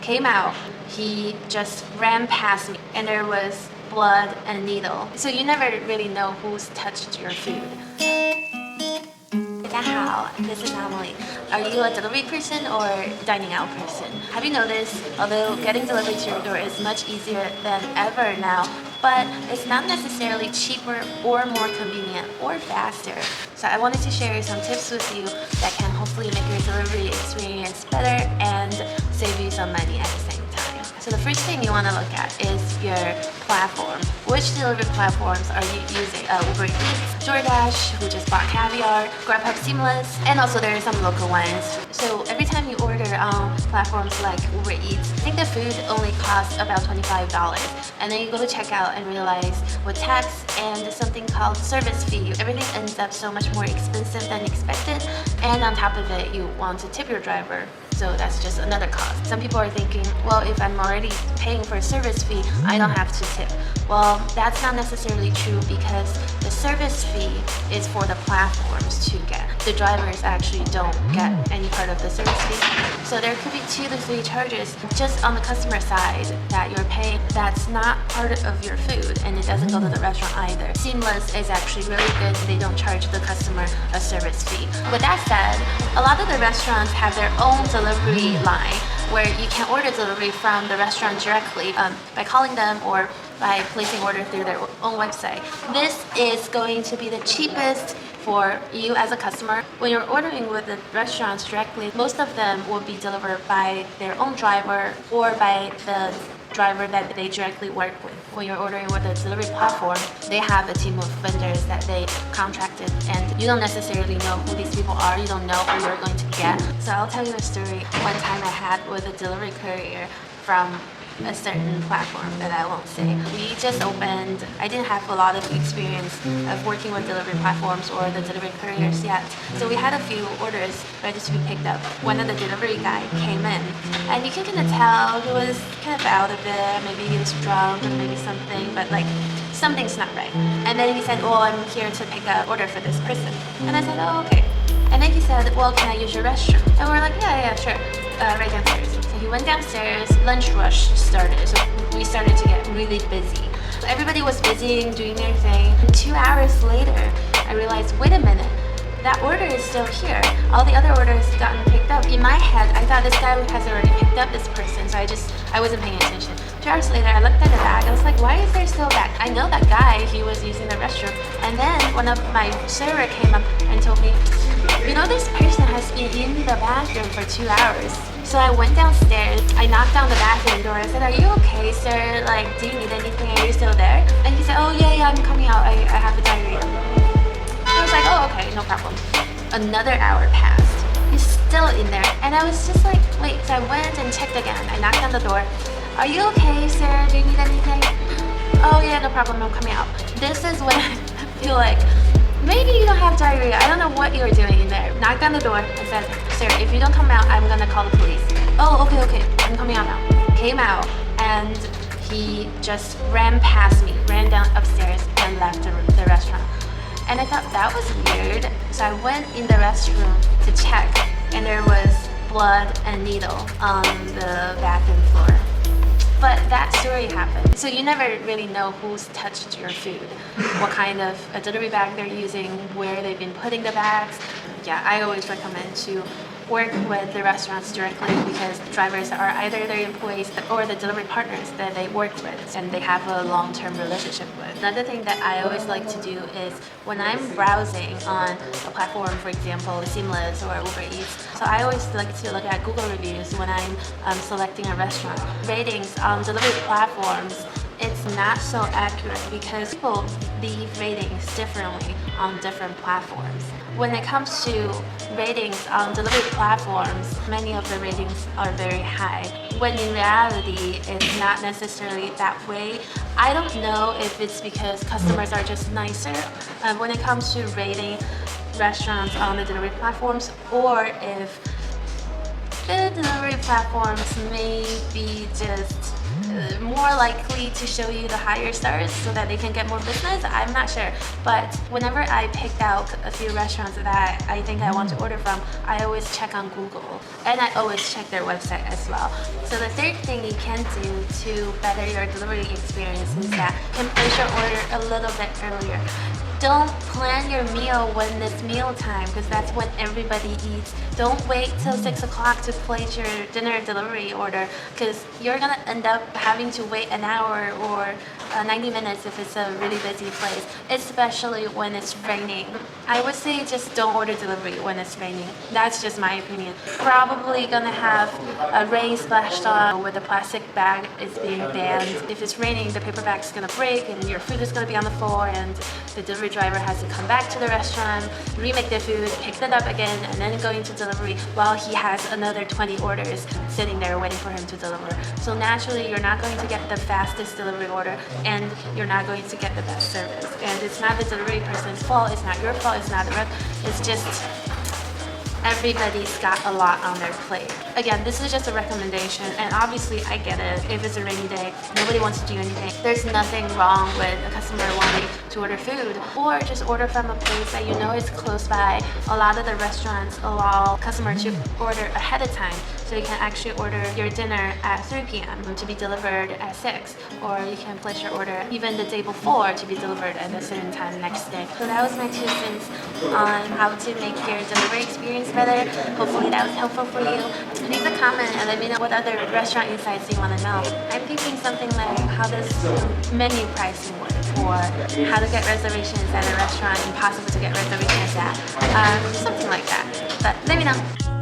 came out, he just ran past me and there was blood and needle. So you never really know who's touched your food. 大家好, this is Emily. Are you a delivery person or dining out person? Have you noticed, although getting delivery to your door is much easier than ever now, but it's not necessarily cheaper or more convenient or faster. So I wanted to share some tips with you that can hopefully make your delivery experience better and save you some money at the same time. So the first thing you want to look at is your platform. Which delivery platforms are you using? Uber Eats, DoorDash, we just bought Caviar, Grubhub Seamless, and also there are some local ones. So every time you order on platforms like Uber Eats, I think the food only costs about $25. And then you go to checkout and realize with tax and something called service fee, everything ends up so much more expensive than expected. And on top of it, you want to tip your driver. So that's just another cost. Some people are thinking, well, if I'm already paying for a service fee, I don't have to tip. Well, that's not necessarily true because the service fee is for the platforms to get. The drivers actually don't get any part of the service fee. So there could be 2 to 3 charges just on the customer side that you're paying that's not part of your food, and it doesn't go to the restaurant either. Seamless is actually really good. They don't charge the customer a service fee. With that said, a lot of the restaurants have their own delivery line where you can order delivery from the restaurant directly by calling them or by placing order through their own website. This is going to be the cheapest for you as a customer. When you're ordering with the restaurants directly, most of them will be delivered by their own driver or by the driver that they directly work with. When you're ordering with a delivery platform, they have a team of vendors that they contracted, and you don't necessarily know who these people are. You don't know who you're going to get. So I'll tell you a story. One time I had with a delivery courier from a certain platform that I won't say. We just opened. I didn't have a lot of experience of working with delivery platforms or the delivery couriers yet. So we had a few orders ready to be picked up. One of the delivery guy came in, and you can kind of tell he was kind of out of it. Maybe he was drunk or maybe something, but like something's not right. And then he said, "Oh, I'm here to pick up order for this person." And I said, "Oh, okay." And then he said, "Well, can I use your restroom?" And we're like, yeah, sure. Right downstairs. So he went downstairs, lunch rush started. So we started to get really busy. So everybody was busy doing their thing. 2 hours later, I realized, wait a minute, that order is still here. All the other orders gotten picked up. In my head, I thought this guy has already picked up this person, so I wasn't paying attention. 2 hours later, I looked at the bag. I was like, why is there still a bag? I know that guy, he was using the restroom. And then one of my server came up and told me, you know, this person has been in the bathroom for 2 hours. So I went downstairs, I knocked on the bathroom door. I said, "Are you okay, sir? Like, do you need anything? Are you still there?" And he said, "Oh, yeah, I'm coming out. I have a diarrhea." I was like, "Oh, okay, no problem." Another hour passed. He's still in there. And I was just like, wait. So I went and checked again. I knocked on the door. "Are you okay, sir? Do you need anything?" "Oh, yeah, no problem. I'm coming out." This is when I feel like, maybe you don't have diarrhea. I don't know what you were doing in there. Knocked on the door and said, "Sir, if you don't come out, I'm gonna call the police." "Oh, okay, I'm coming out now." Came out and he just ran past me, ran down upstairs and left the restaurant. And I thought that was weird. So I went in the restroom to check, and there was blood and needle on the bathroom floor. But that story happened. So you never really know who's touched your food, what kind of a delivery bag they're using, where they've been putting the bags. Yeah, I always recommend to work with the restaurants directly because drivers are either their employees or the delivery partners that they work with and they have a long-term relationship with. Another thing that I always like to do is when I'm browsing on a platform, for example, Seamless or Uber Eats, so I always like to look at Google reviews when I'm selecting a restaurant. Ratings on delivery platforms, it's not so accurate because people leave ratings differently on different platforms. When it comes to ratings on delivery platforms, many of the ratings are very high, when in reality, it's not necessarily that way. I don't know if it's because customers are just nicer when it comes to rating restaurants on the delivery platforms, or if Food delivery platforms may be just more likely to show you the higher stars so that they can get more business. I'm not sure, but whenever I picked out a few restaurants that I think I want to order from, I always check on Google, and I always check their website as well. So the third thing you can do to better your delivery experience is that you can place your order a little bit earlier. Don't plan your meal when it's meal time, because that's when everybody eats. Don't wait till 6 o'clock to place your dinner delivery order, because you're gonna end up having to wait an hour or 90 minutes if it's a really busy place, especially when it's raining. I would say just don't order delivery when it's raining. That's just my opinion. Probably gonna have a rain splashed on where the plastic bag is being banned. If it's raining, the paper bag's gonna break and your food is gonna be on the floor, and the delivery driver has to come back to the restaurant, remake their food, pick it up again, and then go into delivery while he has another 20 orders sitting there waiting for him to deliver. So naturally, you're not going to get the fastest delivery order, and you're not going to get the best service. And it's not the delivery person's fault, it's not your fault, it's not the rest, it's just everybody's got a lot on their plate. Again, this is just a recommendation, and obviously I get it. If it's a rainy day, nobody wants to do anything. There's nothing wrong with a customer wanting to order food, or just order from a place that you know is close by. A lot of the restaurants allow customers to order ahead of time, so you can actually order your dinner at 3 p.m. to be delivered at 6, or you can place your order even the day before to be delivered at a certain time next day. So that was my 2 cents on how to make your delivery experience better. Hopefully that was helpful for you. Leave a comment and let me know what other restaurant insights you want to know. I'm thinking something like how does menu pricing work, or how to get reservations at a restaurant impossible to get reservations at. Something like that. But let me know.